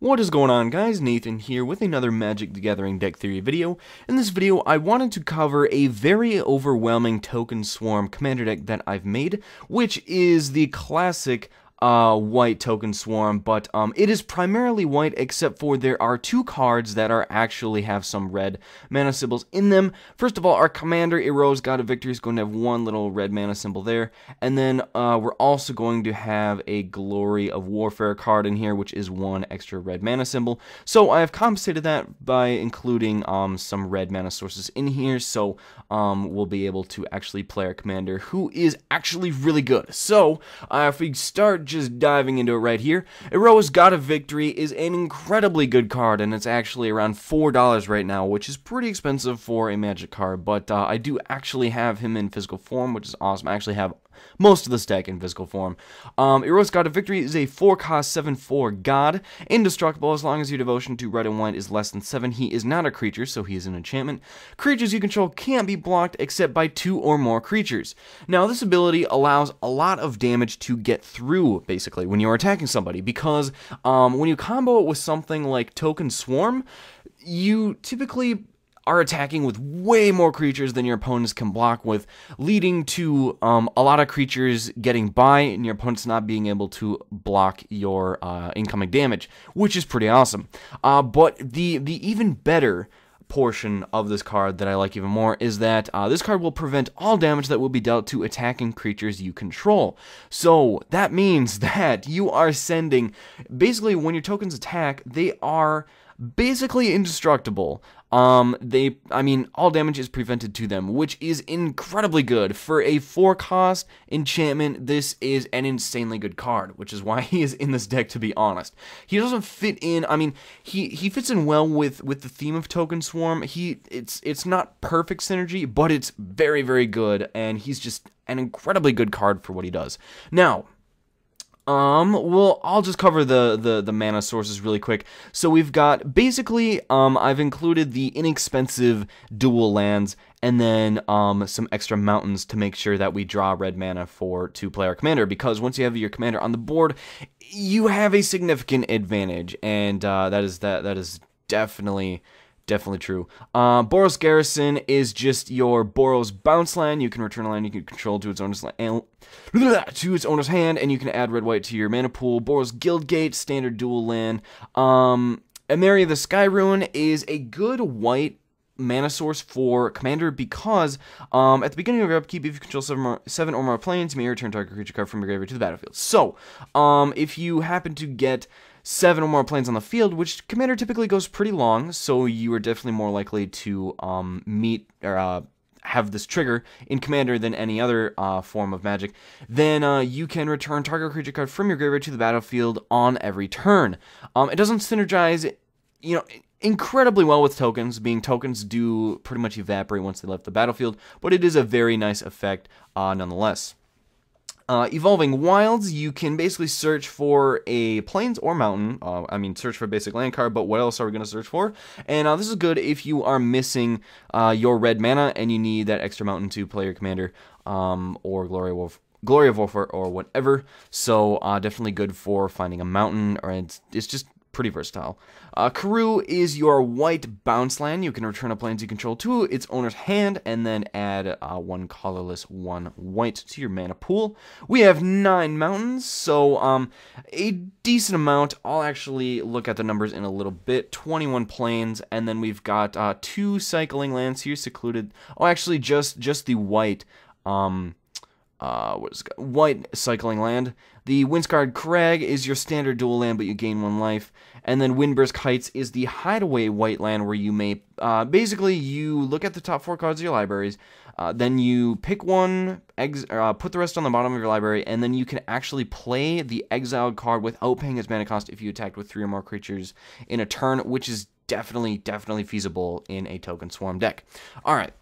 What is going on, guys? Nathan here with another Magic the Gathering deck theory video. In this video, I wanted to cover a very overwhelming token swarm commander deck that I've made, which is the classic white token swarm, but it is primarily white, except for there are two cards that actually have some red mana symbols in them. First of all, our commander, Heliod God of Victory, is going to have one little red mana symbol there, and then we're also going to have a Glory of Warfare card in here, which is one extra red mana symbol. So I have compensated that by including some red mana sources in here, so we'll be able to actually play our commander, who is actually really good. So if we start just diving into it right here, Heliod God of Victory is an incredibly good card, and it's actually around $4 right now, which is pretty expensive for a Magic card, but I do actually have him in physical form, which is awesome. I actually have most of this deck in physical form. Heliod God of Victory is a 4-cost 7/4 god, indestructible as long as your devotion to red and white is less than 7. He is not a creature, so he is an enchantment. Creatures you control can't be blocked except by 2 or more creatures. Now, this ability allows a lot of damage to get through, basically, when you're attacking somebody, because when you combo it with something like Token Swarm, you typically are attacking with way more creatures than your opponents can block with, leading to a lot of creatures getting by and your opponents not being able to block your incoming damage, which is pretty awesome. But the even better portion of this card that I like even more is that this card will prevent all damage that will be dealt to attacking creatures you control. So that means that you are sending, basically when your tokens attack, they are basically indestructible. All damage is prevented to them, which is incredibly good. For a 4-cost enchantment, this is an insanely good card, which is why he is in this deck, to be honest. He doesn't fit in, he fits in well with the theme of Token Swarm. It's not perfect synergy, but it's very, very good, and he's just an incredibly good card for what he does. Now, well, I'll just cover the mana sources really quick. So we've got, basically, I've included the inexpensive dual lands, and then some extra mountains to make sure that we draw red mana to play our commander, because once you have your commander on the board, you have a significant advantage, and that is definitely true. Boros Garrison is just your Boros bounce land. You can return a land you can control to its owner's hand, and you can add red-white to your mana pool. Boros Guildgate, standard dual land. Emeria the Sky Ruin is a good white mana source for commander, because at the beginning of your upkeep, if you control 7 or more planes, you may return target creature card from your graveyard to the battlefield. So if you happen to get 7 or more planes on the field, which commander typically goes pretty long, so you are definitely more likely to meet or have this trigger in commander than any other form of Magic, then you can return target creature card from your graveyard to the battlefield on every turn. It doesn't synergize, incredibly well with tokens, being tokens do pretty much evaporate once they left the battlefield, but it is a very nice effect nonetheless. Evolving Wilds, you can basically search for a plains or mountain. Search for a basic land card, but what else are we going to search for? And this is good if you are missing your red mana and you need that extra mountain to play your commander, or Glory of Warfare or whatever. So definitely good for finding a mountain, or it's just pretty versatile. Karoo is your white bounce land. You can return a plains you control to its owner's hand, and then add 1 colorless, 1 white to your mana pool. We have 9 mountains, so a decent amount. I'll actually look at the numbers in a little bit. 21 plains, and then we've got 2 cycling lands here, secluded. Oh, actually, just the white. White cycling land. The Windscarred Crag is your standard dual land, but you gain 1 life. And then Windburst Heights is the hideaway white land, where you may, basically, you look at the top 4 cards of your libraries, then you pick one, put the rest on the bottom of your library, and then you can actually play the exiled card without paying its mana cost if you attacked with 3 or more creatures in a turn, which is definitely feasible in a Token Swarm deck. Alright.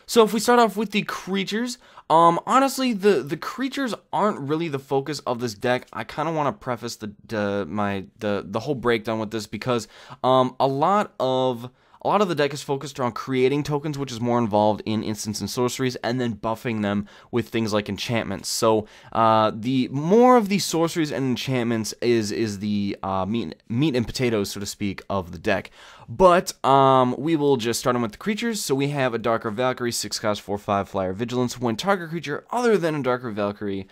So if we start off with the creatures, honestly, the creatures aren't really the focus of this deck. I kind of want to preface the whole breakdown with this, because a lot of a lot of the deck is focused on creating tokens, which is more involved in instants and sorceries, and then buffing them with things like enchantments. So the more of the sorceries and enchantments is the meat and potatoes, so to speak, of the deck. But we will just start them with the creatures. So we have a Darker Valkyrie, 6-cost, 4/5 flyer vigilance. When target creature other than a Darker Valkyrie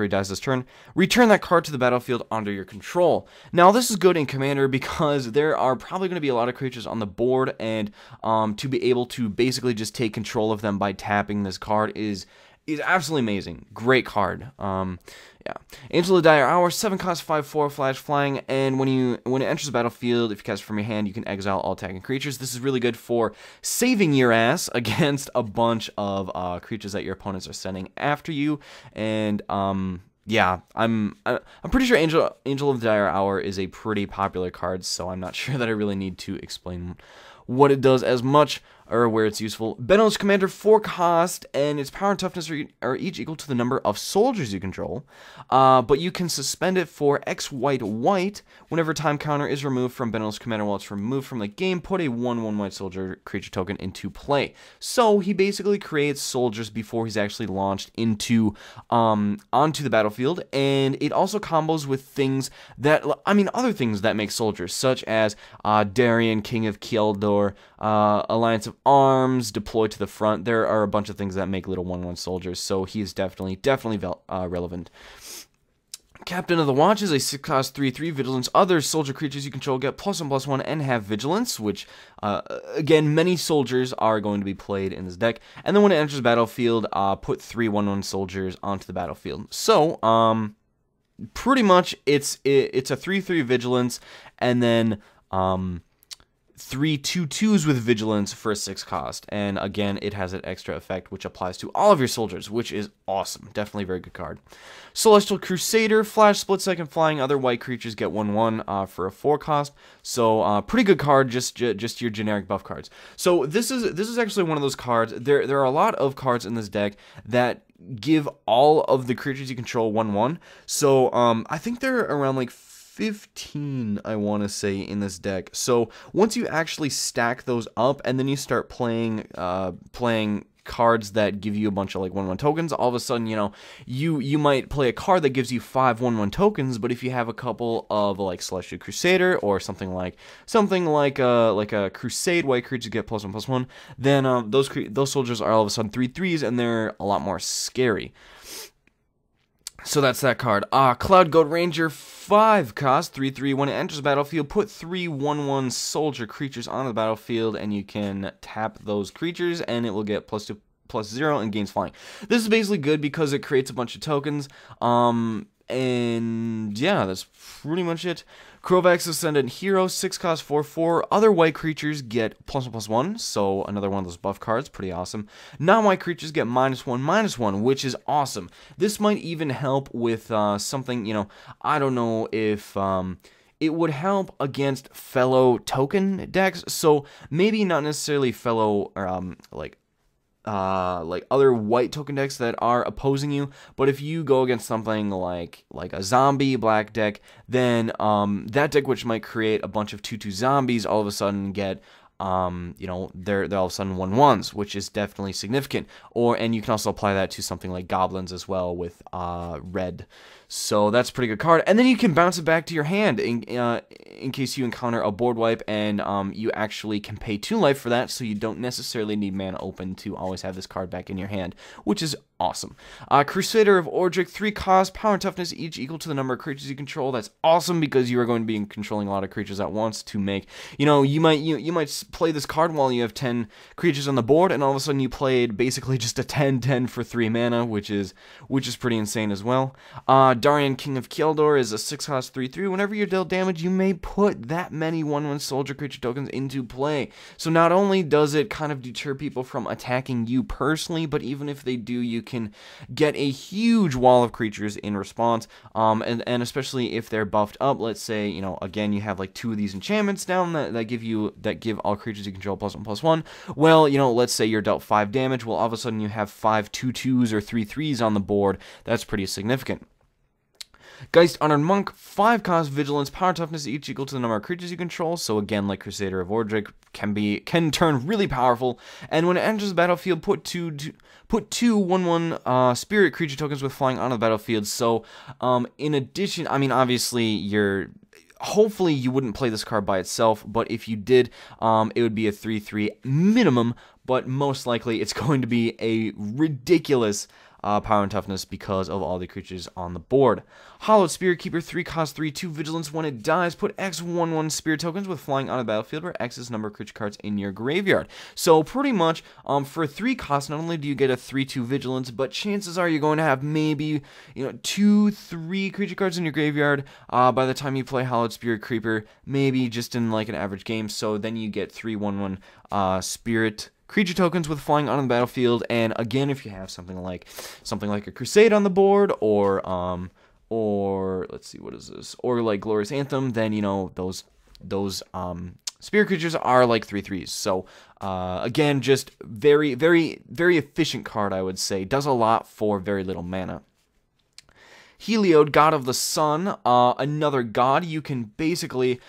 dies this turn, return that card to the battlefield under your control. Now, this is good in Commander because there are probably going to be a lot of creatures on the board, and to be able to basically just take control of them by tapping this card is absolutely amazing. Great card. Yeah. Angel of the Dire Hour, 7-cost, 5/4 flash flying, and when it enters the battlefield, if you cast it from your hand, you can exile all attacking creatures. This is really good for saving your ass against a bunch of creatures that your opponents are sending after you. And yeah, I'm pretty sure Angel of the Dire Hour is a pretty popular card, so I'm not sure that I really need to explain what it does as much or where it's useful. Benevolent Commander, 4-cost, and its power and toughness are each equal to the number of soldiers you control, but you can suspend it for X white whenever time counter is removed from Benevolent Commander while it's removed from the game. Put a 1/1 white soldier creature token into play. So he basically creates soldiers before he's actually launched into onto the battlefield, and it also combos with things that, I mean, other things that make soldiers, such as Darien, King of Keldor, Alliance of Arms, Deploy to the Front. There are a bunch of things that make little 1/1 soldiers, so he is definitely relevant. Captain of the Watch is a 6-cost 3/3 vigilance. Other soldier creatures you control get +1/+1 and have vigilance, which again, many soldiers are going to be played in this deck. And then when it enters the battlefield, put 3 1/1 soldiers onto the battlefield. So pretty much it's a 3/3 vigilance, and then 3 2/2s with vigilance for a 6-cost, and again, it has an extra effect which applies to all of your soldiers, which is awesome. Definitely a very good card. Celestial Crusader, flash, split-second flying. Other white creatures get 1/1 for a 4-cost. So pretty good card, just your generic buff cards. So this is actually one of those cards. There are a lot of cards in this deck that give all of the creatures you control 1/1. So I think they're around like 15, I want to say, in this deck. So once you actually stack those up, and then you start playing cards that give you a bunch of like 1/1 tokens, all of a sudden, you know, you might play a card that gives you 5 1/1 tokens, but if you have a couple of like Celestial Crusader or something like a Crusade, white creatures get +1/+1, then those soldiers are all of a sudden 3/3s, and they're a lot more scary. So that's that card. Cloud Goat Ranger, 5-cost, 3/3. When it enters the battlefield, put 3 1/1 soldier creatures on the battlefield, and you can tap those creatures, and it will get +2/+0 and gains flying. This is basically good because it creates a bunch of tokens. And yeah, that's pretty much it. Krovax Ascendant Hero, 6-cost, 4/4. Other white creatures get +1/+1, so another one of those buff cards, pretty awesome. Non-white creatures get -1/-1, which is awesome. This might even help with something, you know, I don't know if it would help against fellow token decks, so maybe not necessarily fellow, like other white token decks that are opposing you, but if you go against something like a zombie black deck, then that deck, which might create a bunch of 2/2 zombies, all of a sudden get you know, they're all of a sudden 1/1s, which is definitely significant. And you can also apply that to something like goblins as well with red. So that's a pretty good card. And then you can bounce it back to your hand in case you encounter a board wipe, and you actually can pay 2 life for that, so you don't necessarily need mana open to always have this card back in your hand, which is awesome. Crusader of Ordrick, 3-cost, power and toughness each equal to the number of creatures you control. That's awesome because you are going to be controlling a lot of creatures at once to make, you know, you might play this card while you have 10 creatures on the board, and all of a sudden you played basically just a 10/10 for 3 mana, which is pretty insane as well. Darien, King of Keldor, is a 6-cost 3/3. Whenever you deal damage, you may put that many 1/1 soldier creature tokens into play. So not only does it kind of deter people from attacking you personally, but even if they do, you can get a huge wall of creatures in response. And especially if they're buffed up. Let's say, you know, again, you have like 2 of these enchantments down that give all creatures you control +1/+1. Well, you know, let's say you're dealt 5 damage. Well, all of a sudden you have 5 2/2s or 3/3s on the board. That's pretty significant. Geist Honored Monk, 5 cost vigilance, power toughness, each equal to the number of creatures you control. So again, like Crusader of Ordrick, can turn really powerful. And when it enters the battlefield, put two 1/1 spirit creature tokens with flying onto the battlefield. So in addition, I mean, obviously hopefully you wouldn't play this card by itself, but if you did, it would be a 3/3 minimum, but most likely it's going to be a ridiculous power and toughness because of all the creatures on the board. Hallowed Spirit Keeper, 3 cost 3/2 vigilance. When it dies, put X 1/1 spirit tokens with flying on the battlefield, where X is the number of creature cards in your graveyard. So pretty much, for 3 costs, not only do you get a 3/2 vigilance, but chances are you're going to have maybe 2-3 creature cards in your graveyard by the time you play Hallowed Spirit Creeper, maybe just in like an average game. So then you get 3 1/1 spirit creature tokens with flying on the battlefield. And again, if you have something like a Crusade on the board, or let's see, what is this? Or like Glorious Anthem, then those spirit creatures are like 3/3s. So again, just very, very, very efficient card, I would say. Does a lot for very little mana. Heliod, God of the Sun, another god. You can basically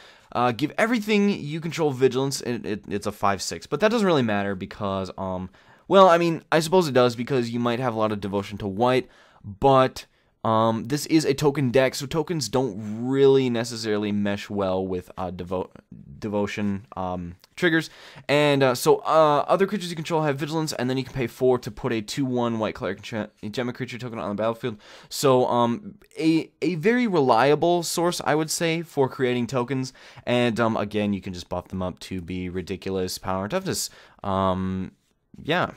give everything you control vigilance. It's a 5/6, but that doesn't really matter because, well, I mean, I suppose it does because you might have a lot of devotion to white, but this is a token deck, so tokens don't really necessarily mesh well with devotion triggers. And so other creatures you control have vigilance, and then you can pay 4 to put a 2/1 white cleric enchantment creature token on the battlefield. So a very reliable source, I would say, for creating tokens. And again, you can just buff them up to be ridiculous power and toughness. Yeah.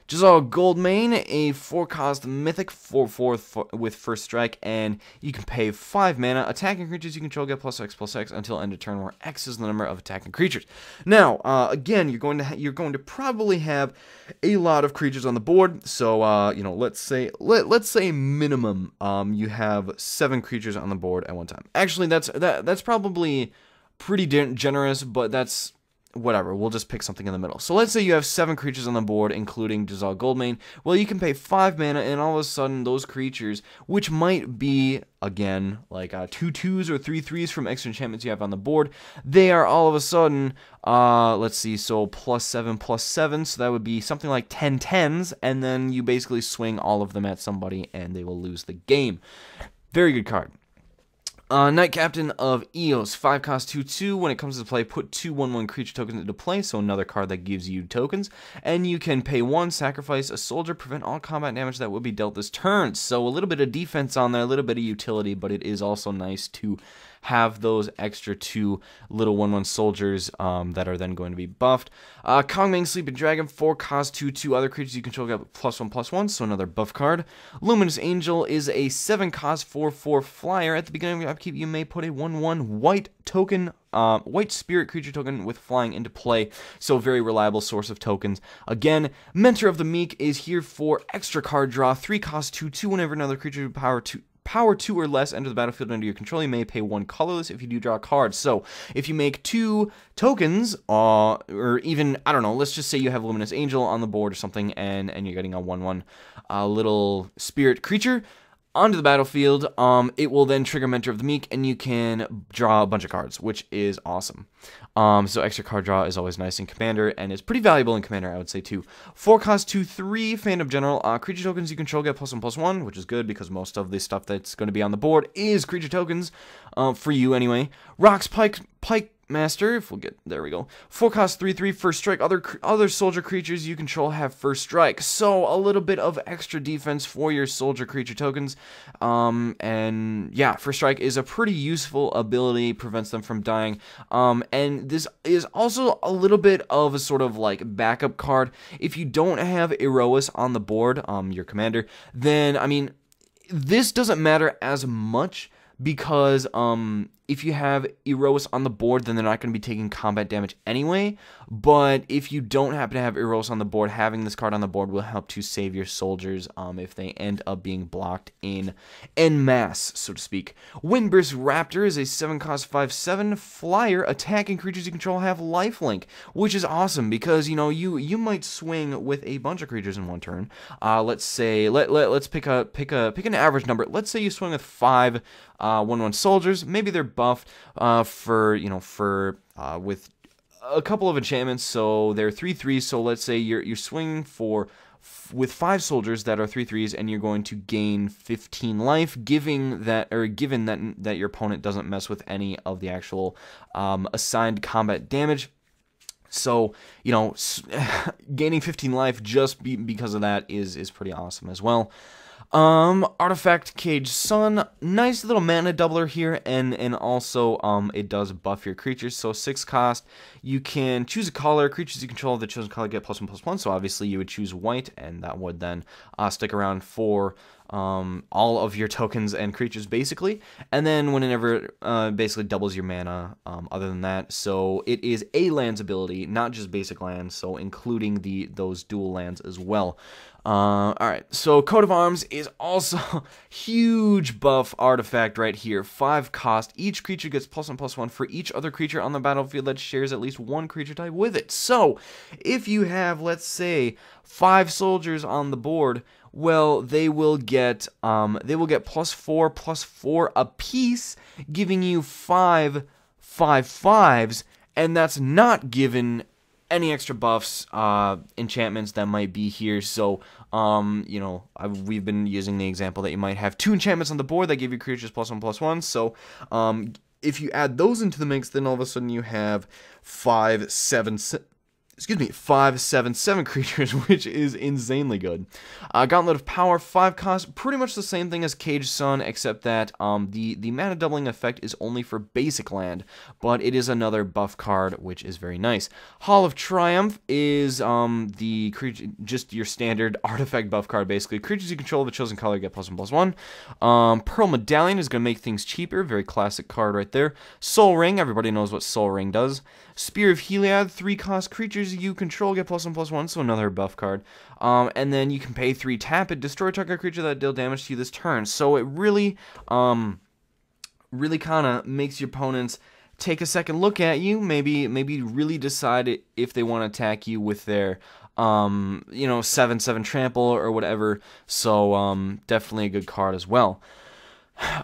Giselle Goldmane, a 4-cost mythic 4/4 with first strike, and you can pay 5 mana. Attacking creatures you control get +X/+X until end of turn, where X is the number of attacking creatures. Now, again, you're going to probably have a lot of creatures on the board. So, let's say minimum, you have 7 creatures on the board at one time. Actually, that's probably pretty generous, but that's whatever, we'll just pick something in the middle. So let's say you have 7 creatures on the board, including Giselle Goldmane. Well, you can pay 5 mana, and all of a sudden, those creatures, which might be, again, like 2/2s or 3/3s from extra enchantments you have on the board, they are all of a sudden, let's see, so +7/+7, so that would be something like 10 10s, and then you basically swing all of them at somebody, and they will lose the game. Very good card. Knight Captain of Eos, 5 cost 2/2. When it comes to play, put 2 1/1 creature tokens into play, so another card that gives you tokens. And you can pay 1, sacrifice a soldier, prevent all combat damage that would be dealt this turn. So a little bit of defense on there, a little bit of utility, but it is also nice to have those extra 2 little 1/1 soldiers that are then going to be buffed. Kongming Sleeping Dragon, 4 cost 2/2. Other creatures you control get +1/+1, so another buff card. Luminous Angel is a 7 cost 4/4 flyer. At the beginning of your upkeep, you may put a 1/1 white token, white spirit creature token with flying into play, so very reliable source of tokens. Again, Mentor of the Meek is here for extra card draw, 3 cost 2/2. Whenever another creature power 2 or less enter the battlefield under your control, you may pay 1 colorless if you do draw a card. So if you make 2 tokens, or even, I don't know, let's just say you have Luminous Angel on the board or something, and you're getting a 1/1 little spirit creature onto the battlefield, it will then trigger Mentor of the Meek, and you can draw a bunch of cards, which is awesome. So extra card draw is always nice in Commander, and is pretty valuable in Commander, I would say, too. 4 cost 2/3, Phantom General. Creature tokens you control get +1/+1, which is good, because most of the stuff that's going to be on the board is creature tokens, for you anyway. Rock's Pike Master, if we'll get, there we go. 4 cost 3/3, first strike. Other soldier creatures you control have first strike. So a little bit of extra defense for your soldier creature tokens. And yeah, first strike is a pretty useful ability, prevents them from dying. And this is also a little bit of a sort of like backup card. If you don't have Erois on the board, your commander, then I mean, this doesn't matter as much, because if you have Eros on the board, then they're not going to be taking combat damage anyway. But if you don't happen to have Eros on the board, having this card on the board will help to save your soldiers if they end up being blocked in masse, so to speak. Windburst Raptor is a 7-cost 5/7 flyer. Attacking creatures you control have lifelink, which is awesome because, you know, you might swing with a bunch of creatures in one turn. Let's say let's pick an average number. Let's say you swing with 5 1/1 soldiers. Maybe they're buffed with a couple of enchantments, so they're 3/3. So let's say you're swinging with 5 soldiers that are 3/3s, and you're going to gain 15 life, given that your opponent doesn't mess with any of the actual assigned combat damage. So, you know, gaining 15 life just because of that is pretty awesome as well. Artifact Cage Sun, nice little mana doubler here, and also it does buff your creatures. So 6 cost, you can choose a color. Creatures you control of the chosen color get +1/+1. So obviously you would choose white, and that would then stick around for all of your tokens and creatures basically. And then whenever basically doubles your mana. Other than that, so it is a lands ability, not just basic lands, so including those dual lands as well. Alright, so Coat of Arms is also huge buff artifact right here. 5 cost. Each creature gets +1/+1 for each other creature on the battlefield that shares at least one creature type with it. So, if you have, let's say, 5 soldiers on the board, well, they will get +4/+4 apiece, giving you 5 5/5s, and that's not given any extra buffs, enchantments that might be here. So, you know, we've been using the example that you might have 2 enchantments on the board that give you creatures +1/+1. So, if you add those into the mix, then all of a sudden you have 5 7 7 creatures, which is insanely good. Gauntlet of Power, 5 cost, pretty much the same thing as Cage Sun, except that the mana doubling effect is only for basic land, but it is another buff card, which is very nice. Hall of Triumph is the creature, just your standard artifact buff card, basically. Creatures you control of a chosen color get +1/+1. Pearl Medallion is going to make things cheaper, very classic card right there. Soul Ring, everybody knows what Soul Ring does. Spear of Heliod, 3 cost, creatures you control get +1/+1, so another buff card. And then you can pay 3, tap it, destroy target creature that deal damage to you this turn. So it really kind of makes your opponents take a second look at you, maybe really decide if they want to attack you with their 7/7 trample or whatever. So definitely a good card as well.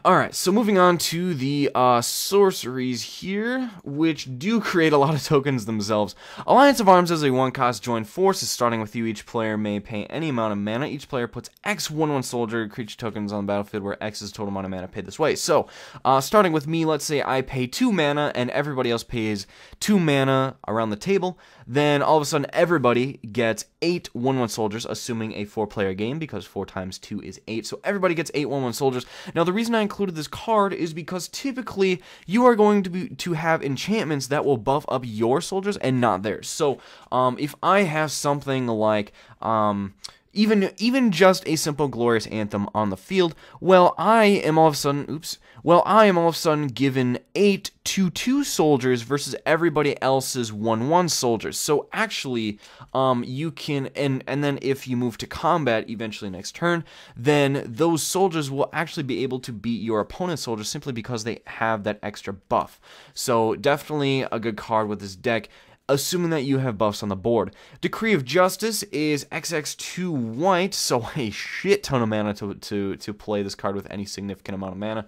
Alright, so moving on to the sorceries here, which do create a lot of tokens themselves. Alliance of Arms is a 1-cost join forces. Starting with you, each player may pay any amount of mana. Each player puts X 1/1 soldier creature tokens on the battlefield, where X is total amount of mana paid this way. So, starting with me, let's say I pay 2 mana and everybody else pays 2 mana around the table. Then all of a sudden everybody gets 8 1/1 soldiers, assuming a 4-player game, because 4 times 2 is 8. So everybody gets 8 1/1 soldiers. Now the reason I included this card is because typically you are going to have enchantments that will buff up your soldiers and not theirs. So if I have something like even just a simple Glorious Anthem on the field, well, I am all of a sudden given 8 2/2 soldiers versus everybody else's 1/1 soldiers. So actually, you can, and then if you move to combat eventually next turn, then those soldiers will actually be able to beat your opponent's soldiers simply because they have that extra buff. So definitely a good card with this deck, assuming that you have buffs on the board. Decree of Justice is XX2 white, so a shit ton of mana to play this card with any significant amount of mana.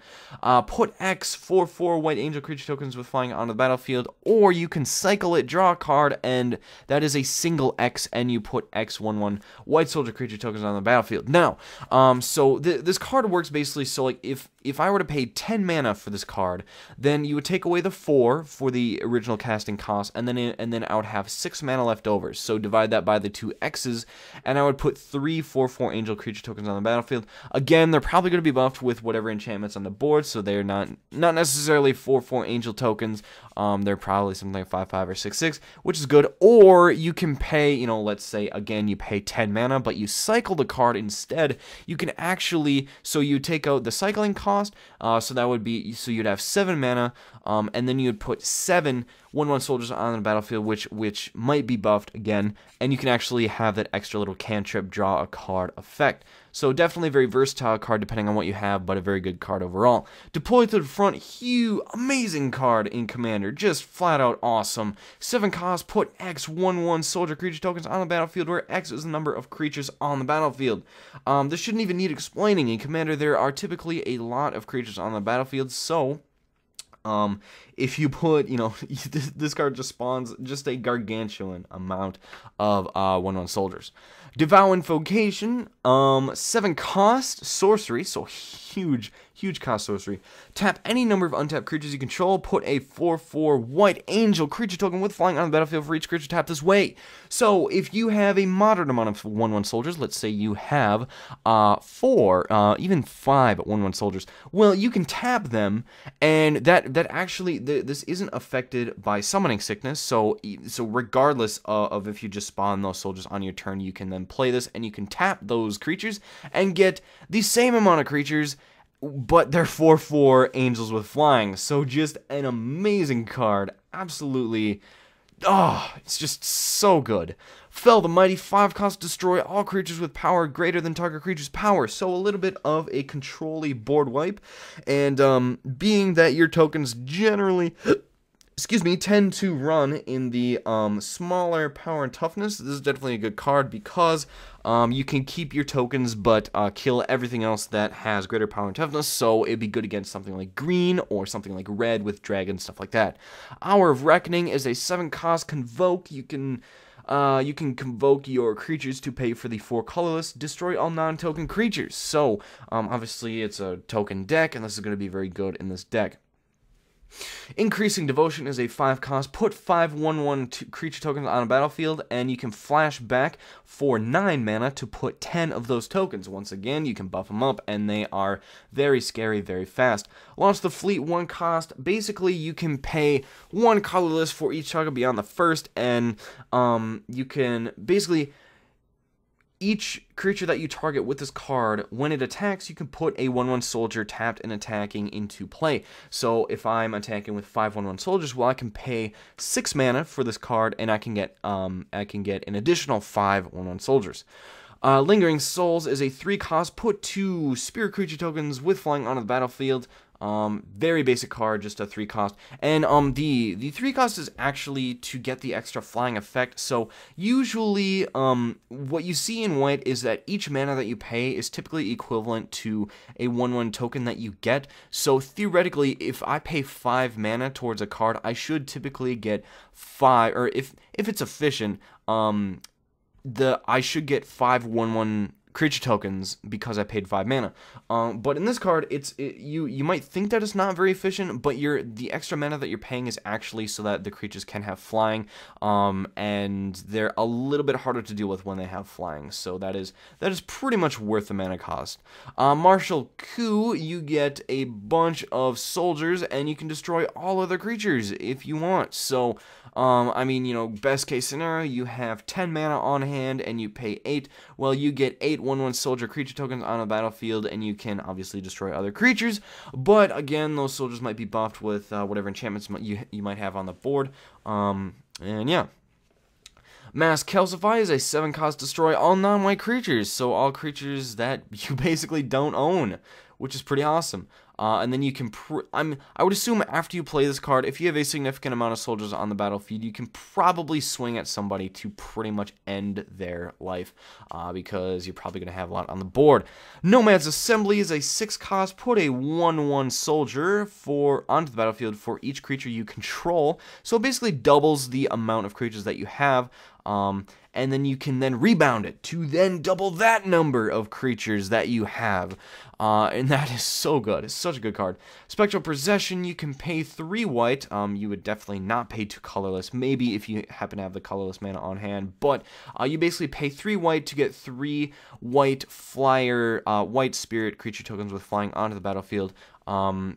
Put X 4/4 white angel creature tokens with flying onto the battlefield, or you can cycle it, draw a card, and that is a single X, and you put X 1/1 white soldier creature tokens on the battlefield. Now, so this card works basically, so like if I were to pay 10 mana for this card, then you would take away the 4 for the original casting cost, and then I would have 6 mana left over. So divide that by the 2 X's, and I would put 3 4/4 angel creature tokens on the battlefield. Again, they're probably going to be buffed with whatever enchantments on the board, so they're not necessarily 4/4 angel tokens. They're probably something like 5/5 or 6/6, which is good. Or you can pay, let's say again you pay 10 mana, but you cycle the card instead. You can actually, so you take out the cycling cost cost. So that would be, so you'd have 7 mana, and then you'd put 7 1/1 soldiers on the battlefield, which might be buffed again, and you can actually have that extra little cantrip draw a card effect. So definitely a very versatile card depending on what you have, but a very good card overall. Deploy to the front, huge, amazing card in Commander, just flat out awesome. 7 cost, put X 1/1 soldier creature tokens on the battlefield, where X is the number of creatures on the battlefield. This shouldn't even need explaining. In Commander, there are typically a lot of creatures on the battlefield, so if you put, this card just spawns just a gargantuan amount of 1/1 soldiers. Devour Invocation, 7 cost, sorcery, so huge cost sorcery. Tap any number of untapped creatures you control, put a 4/4 white angel creature token with flying on the battlefield for each creature tapped this way. So if you have a moderate amount of 1/1 soldiers, let's say you have 4, even 5 1/1 soldiers, well, you can tap them, and that actually, this isn't affected by summoning sickness, so regardless of if you just spawn those soldiers on your turn, you can then play this, and you can tap those creatures and get the same amount of creatures, but they're 4/4 angels with flying. So just an amazing card. Absolutely. It's just so good. Fell the Mighty, 5 cost, destroy all creatures with power greater than target creature's power. So a little bit of a control-y board wipe. And being that your tokens generally tend to run in the smaller power and toughness, this is definitely a good card because you can keep your tokens but kill everything else that has greater power and toughness, so it'd be good against something like green or something like red with dragons, stuff like that. Hour of Reckoning is a 7 cost convoke. You can convoke your creatures to pay for the 4 colorless, destroy all non-token creatures. So obviously it's a token deck, and this is going to be very good in this deck. Increasing Devotion is a 5 cost, put 5 1/1 creature tokens on a battlefield, and you can flash back for 9 mana to put 10 of those tokens. Once again, you can buff them up, and they are very scary, very fast. Launch the Fleet, 1 cost. Basically, you can pay 1 colorless for each target beyond the first, and you can basically, each creature that you target with this card, when it attacks, you can put a 1/1 soldier tapped and attacking into play. So if I'm attacking with 5 1/1 soldiers, well, I can pay 6 mana for this card, and I can get an additional 5 1/1 soldiers. Lingering Souls is a 3 cost, put 2 spirit creature tokens with flying onto the battlefield. Very basic card, just a 3 cost, and the 3 cost is actually to get the extra flying effect. So usually what you see in white is that each mana that you pay is typically equivalent to a 1/1 token that you get. So theoretically, if I pay 5 mana towards a card, I should typically get 5, or if it's efficient, I should get 5 1/1 creature tokens because I paid 5 mana. But in this card, you might think that it's not very efficient, but the extra mana that you're paying is actually so that the creatures can have flying, and they're a little bit harder to deal with when they have flying. So that is pretty much worth the mana cost. Martial Coup, you get a bunch of soldiers, and you can destroy all other creatures if you want. So I mean, best case scenario, you have 10 mana on hand and you pay 8. Well, you get 8 1/1 soldier creature tokens on a battlefield, and you can obviously destroy other creatures. But again, those soldiers might be buffed with whatever enchantments you might have on the board. And yeah. Mass Calcify is a 7 cost, destroy all non-white creatures, so all creatures that you basically don't own, which is pretty awesome. And then you can, I would assume after you play this card, if you have a significant amount of soldiers on the battlefield, you can probably swing at somebody to pretty much end their life, because you're probably going to have a lot on the board. Nomads Assembly is a 6 cost, put a 1/1 soldier onto the battlefield for each creature you control, so it basically doubles the amount of creatures that you have. And then you can then rebound it to then double that number of creatures that you have. And that is so good. It's such a good card. Spectral Possession, you can pay 3 white. You would definitely not pay 2 colorless, maybe if you happen to have the colorless mana on hand. But you basically pay 3 white to get 3 white flyer, white spirit creature tokens with flying onto the battlefield.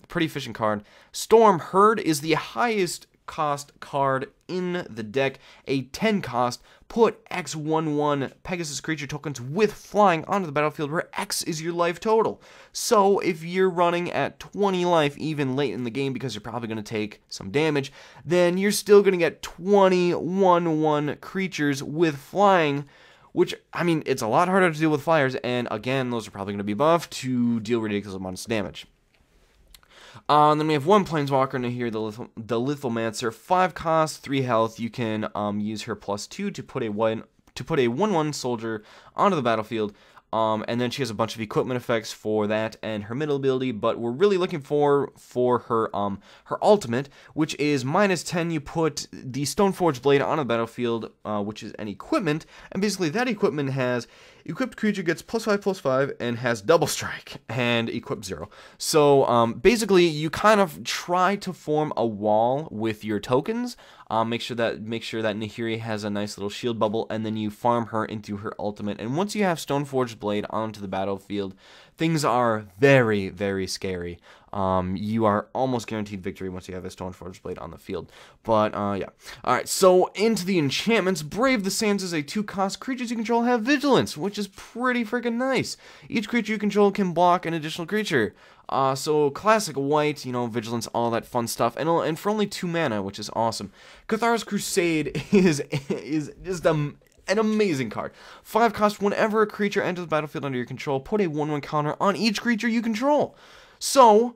Pretty efficient card. Storm Herd is the highest cost card in the deck, a 10 cost, put X11 Pegasus creature tokens with flying onto the battlefield where X is your life total. So if you're running at 20 life even late in the game because you're probably going to take some damage, then you're still going to get 21 creatures with flying, which, I mean, it's a lot harder to deal with flyers, and again, those are probably going to be buffed to deal ridiculous amounts of damage. Then we have one Planeswalker in here, the lithomancer, 5 cost, 3 health. You can use her +2 to put a 1/1 soldier onto the battlefield. And then she has a bunch of equipment effects for that and her middle ability, but we're really looking for her her ultimate, which is -10. You put the Stoneforge Blade on the battlefield, which is an equipment, and basically that equipment has equipped creature gets +5/+5 and has double strike and equip 0. So basically you kind of try to form a wall with your tokens. Make sure that Nahiri has a nice little shield bubble, and then you farm her into her ultimate. And once you have Stoneforged Blade onto the battlefield, things are very, very scary. You are almost guaranteed victory once you have a Stoneforged Blade on the field. But, yeah. Alright, so into the enchantments. Brave the Sands is a 2-cost. Creatures you control have vigilance, which is pretty freaking nice. Each creature you control can block an additional creature. So classic white, you know, vigilance, all that fun stuff, and for only 2 mana, which is awesome. Cathar's Crusade is just an amazing card. 5 cost, whenever a creature enters the battlefield under your control, put a 1/1 counter on each creature you control. So,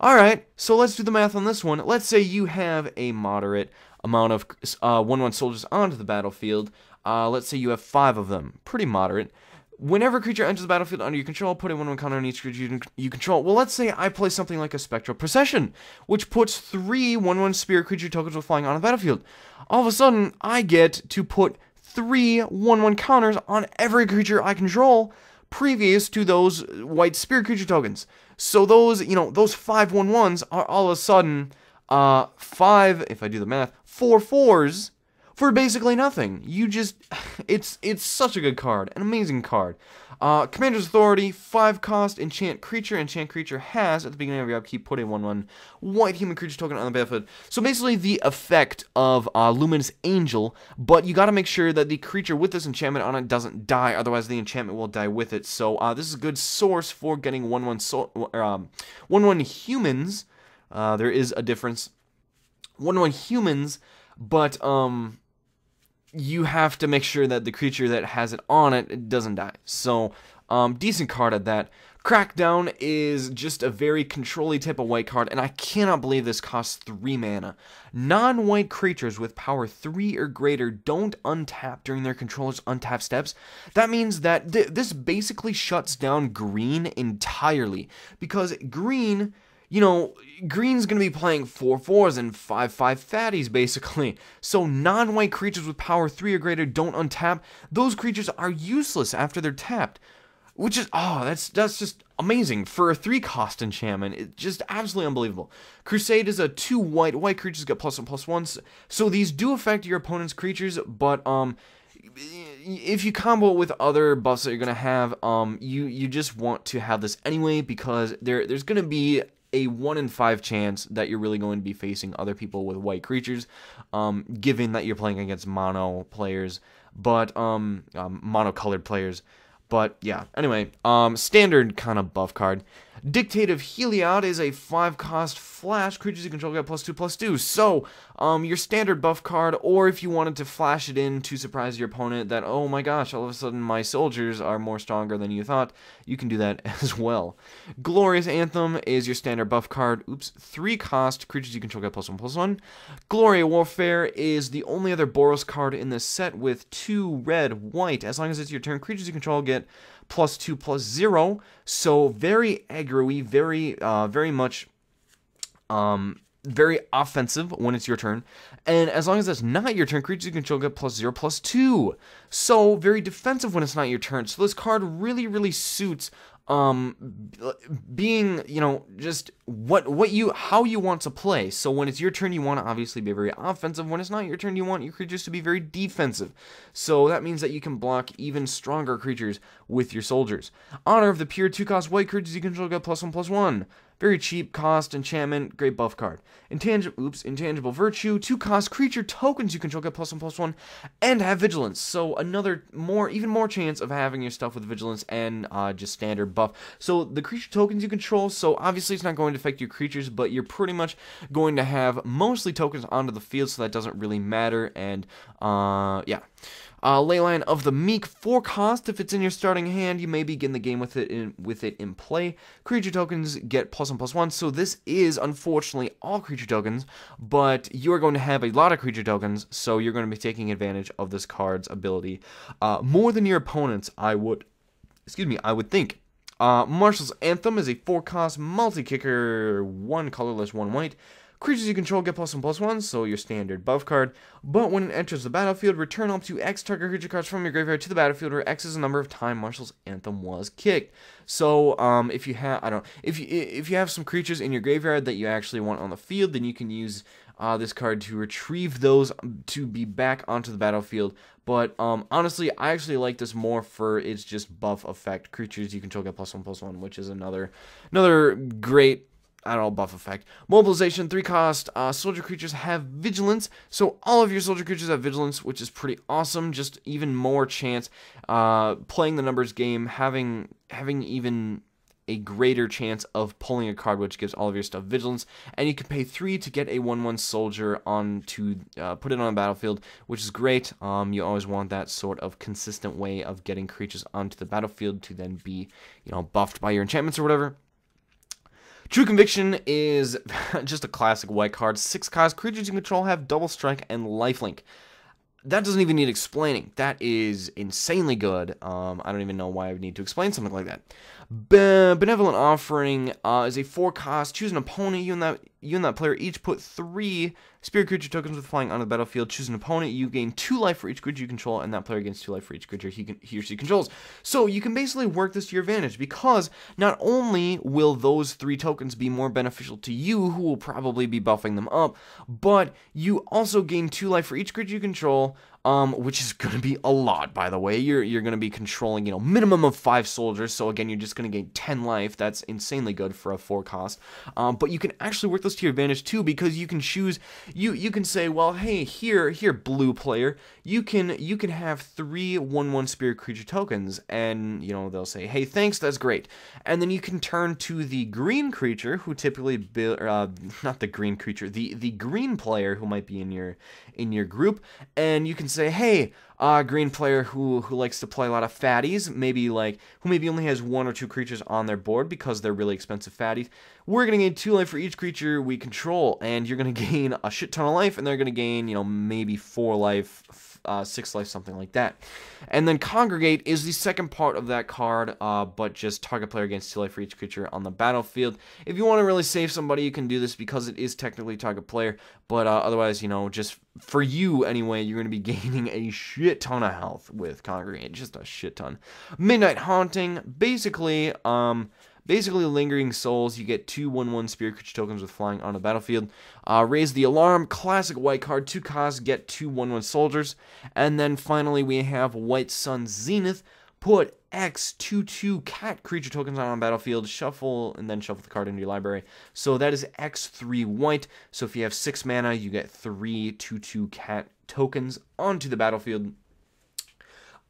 alright, so let's do the math on this one. Let's say you have a moderate amount of 1/1 soldiers onto the battlefield. Let's say you have 5 of them. Pretty moderate. Whenever a creature enters the battlefield under your control, put a 1/1 counter on each creature you control. Well, let's say I play something like a Spectral Procession, which puts 3 1/1 spirit creature tokens with flying on the battlefield. All of a sudden, I get to put 3 1/1 counters on every creature I control previous to those white spirit creature tokens. So those, you know, those 5 1/1s are all of a sudden 5, if I do the math, 4 4s for basically nothing. You just, it's such a good card, an amazing card. Commander's Authority, 5 cost, enchant creature has, at the beginning of your upkeep, put a 1/1 white human creature token on the battlefield. So basically the effect of Luminous Angel, but you gotta make sure that the creature with this enchantment on it doesn't die, otherwise the enchantment will die with it. So this is a good source for getting 1/1 humans. There is a difference. 1/1 humans, but you have to make sure that the creature that has it on it doesn't die. So, decent card at that. Crackdown is just a very control-y type of white card, and I cannot believe this costs 3 mana. Non-white creatures with power 3 or greater don't untap during their controller's untap steps. That means that this basically shuts down green entirely, because green, you know, green's going to be playing 4 4s and 5 5 fatties, basically. So non-white creatures with power 3 or greater don't untap. Those creatures are useless after they're tapped. Which is, that's just amazing. For a 3-cost enchantment, it's just absolutely unbelievable. Crusade is a 2 white creatures get +1/+1. So these do affect your opponent's creatures, but if you combo it with other buffs that you're going to have, you just want to have this anyway, because there's going to be a 1 in 5 chance that you're really going to be facing other people with white creatures, given that you're playing against mono players, but mono-colored players. But yeah, anyway, standard kind of buff card. Dictative Heliod is a 5-cost flash. Creatures you control get +2/+2. So, your standard buff card, or if you wanted to flash it in to surprise your opponent that, oh my gosh, all of a sudden my soldiers are more stronger than you thought, you can do that as well. Glorious Anthem is your standard buff card. 3-cost. Creatures you control get +1/+1. Gloria Warfare is the only other Boros card in this set with 2 red, white. As long as it's your turn, creatures you control get +2/+0, so very aggro-y, very much, very offensive when it's your turn, and as long as that's not your turn, creatures you control get +0/+2, so very defensive when it's not your turn. So this card really suits being, you know, just how you want to play. So when it's your turn, you want to obviously be very offensive. When it's not your turn, you want your creatures to be very defensive. So that means that you can block even stronger creatures with your soldiers. Honor of the Pure, 2-cost white creatures you control get +1/+1. very cheap cost enchantment, great buff card. Intangible Virtue, 2 cost creature tokens you control get +1/+1, and have Vigilance. So another even more chance of having your stuff with Vigilance and just standard buff. So the creature tokens you control, so obviously it's not going to affect your creatures, but you're pretty much going to have mostly tokens onto the field, so that doesn't really matter, and yeah. Leyline of the Meek, 4 cost. If it's in your starting hand, you may begin the game with it in play. Creature tokens get +1/+1. So this is unfortunately all creature tokens, but you are going to have a lot of creature tokens, so you're going to be taking advantage of this card's ability more than your opponents. I would think. Marshals Anthem is a 4 cost multi-kicker, 1 colorless, 1 white. Creatures you control get +1/+1, so your standard buff card. But when it enters the battlefield, return up to X target creature cards from your graveyard to the battlefield, where X is the number of time Marshals Anthem was kicked. So if you have if you have some creatures in your graveyard that you actually want on the field, then you can use this card to retrieve those to be back onto the battlefield. But honestly, I actually like this more for its just buff effect. Creatures you control get +1/+1, which is another great, I don't know, buff effect. Mobilization, 3 cost. Soldier creatures have Vigilance. So all of your soldier creatures have Vigilance, which is pretty awesome. Just even more chance. Playing the numbers game, having even a greater chance of pulling a card which gives all of your stuff Vigilance. And you can pay 3 to get a 1/1 soldier on to put it on the battlefield, which is great. You always want that sort of consistent way of getting creatures onto the battlefield to then be, buffed by your enchantments or whatever. True Conviction is just a classic white card. 6 cost. Creatures you control have Double Strike and Lifelink. That doesn't even need explaining. That is insanely good. I don't even know why I would need to explain something like that. Benevolent Offering is a 4 cost. Choose an opponent. You and that player each put 3 spirit creature tokens with flying onto the battlefield. Choose an opponent. You gain 2 life for each creature you control, and that player gains 2 life for each creature he or she controls. So you can basically work this to your advantage, because not only will those 3 tokens be more beneficial to you, who will probably be buffing them up, but you also gain 2 life for each creature you control, which is going to be a lot, by the way. You're going to be controlling, minimum of 5 soldiers, so again, you're just going to gain 10 life. That's insanely good for a 4 cost. But you can actually work this to your advantage too, because you can choose, you can say, well, hey, here, blue player, you can have 3 1/1 spirit creature tokens, and they'll say, hey, thanks, that's great. And then you can turn to the green creature, who typically not the green creature, the green player who might be in your group, and you can say, hey, green player who likes to play a lot of fatties, who maybe only has 1 or 2 creatures on their board because they're really expensive fatties. We're going to gain 2 life for each creature we control, and you're going to gain a shit ton of life, and they're going to gain, maybe 4 life, 6 life, something like that. And then Congregate is the second part of that card, but just target player gains 2 life for each creature on the battlefield. If you want to really save somebody, you can do this because it is technically target player, but otherwise, just for you anyway, you're going to be gaining a shit ton of health with Congregate, just a shit ton. Midnight Haunting, basically Lingering Souls. You get 2 1/1 spirit creature tokens with flying on the battlefield. Raise the Alarm, classic white card, 2 costs, get 2 1/1 soldiers. And then finally we have White Sun Zenith. Put X 2/2 cat creature tokens on battlefield, shuffle, and then shuffle the card into your library. So that is X 3 white. So if you have 6 mana, you get 3 2/2 cat tokens onto the battlefield.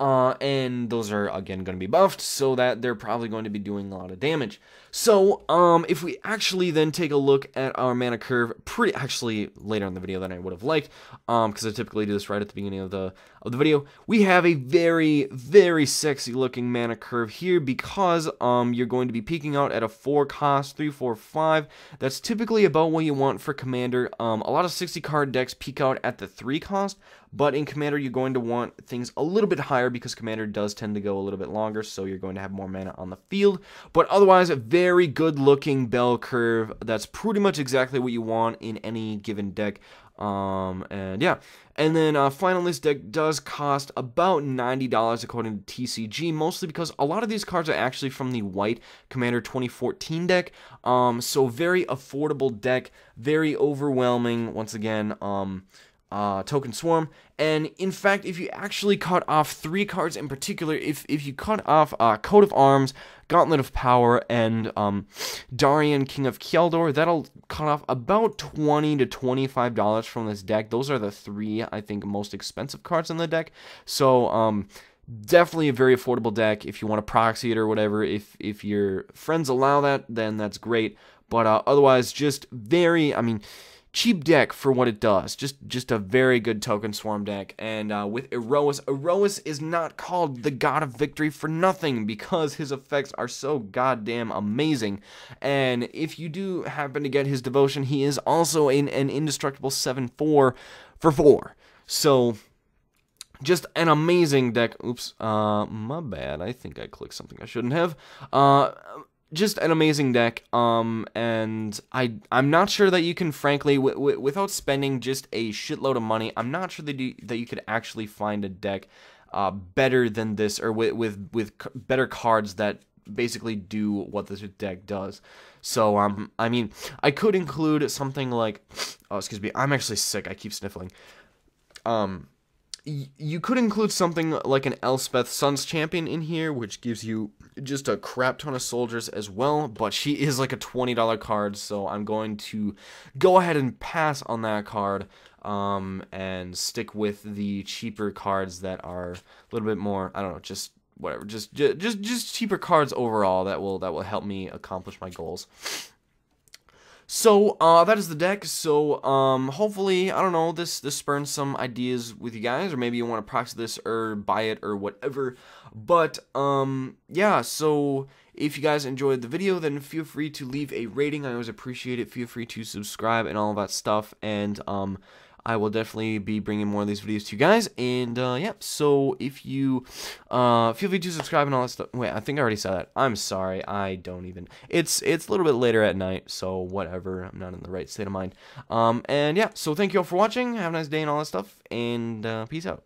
And those are, again, going to be buffed, so that they're probably going to be doing a lot of damage. So, if we actually then take a look at our mana curve, actually later in the video than I would have liked, because I typically do this right at the beginning of the video, we have a very, very sexy looking mana curve here, because you're going to be peaking out at a 4 cost, 3, 4, 5. That's typically about what you want for Commander. A lot of 60 card decks peak out at the 3 cost, but in Commander, you're going to want things a little bit higher, because Commander does tend to go a little bit longer, so you're going to have more mana on the field. But otherwise, a very good-looking bell curve. That's pretty much exactly what you want in any given deck. And yeah. And then finally, this deck does cost about $90 according to TCG, mostly because a lot of these cards are actually from the white Commander 2014 deck. So very affordable deck, very overwhelming. Once again, token swarm. And in fact, if you actually cut off 3 cards in particular, if you cut off Coat of Arms, Gauntlet of Power, and Darian, King of Kjeldor, that'll cut off about $20 to $25 from this deck. Those are the 3, I think, most expensive cards in the deck. So definitely a very affordable deck if you want to proxy it or whatever. If your friends allow that, then that's great. But otherwise, just very, I mean, cheap deck for what it does. Just a very good token swarm deck. And with Iroas is not called the God of Victory for nothing, because his effects are so goddamn amazing. And if you do happen to get his devotion, he is also an indestructible 7/4 for 4. So just an amazing deck. Oops, my bad. I think I clicked something I shouldn't have. Just an amazing deck, and I'm not sure that you can, frankly, without spending just a shitload of money, I'm not sure that you could actually find a deck better than this, or with better cards that basically do what this deck does. So, I mean, I could include something like, oh, excuse me, I'm actually sick, I keep sniffling. You could include something like an Elspeth Sun's Champion in here, which gives you just a crap ton of soldiers as well, but she is like a $20 card, so I'm going to go ahead and pass on that card, and stick with the cheaper cards that are a little bit more, I don't know, just whatever, just cheaper cards overall that will help me accomplish my goals. So, that is the deck. So, hopefully, I don't know, this spurns some ideas with you guys, or maybe you want to proxy this, or buy it, or whatever. But, yeah, so if you guys enjoyed the video, then feel free to leave a rating. I always appreciate it. Feel free to subscribe and all that stuff, and, I will definitely be bringing more of these videos to you guys, and, yeah, so if you, feel free to subscribe and all that stuff. Wait, I think I already said that. I'm sorry, I don't even, it's a little bit later at night, so whatever, I'm not in the right state of mind. And, yeah, so thank you all for watching, have a nice day and all that stuff, and, peace out.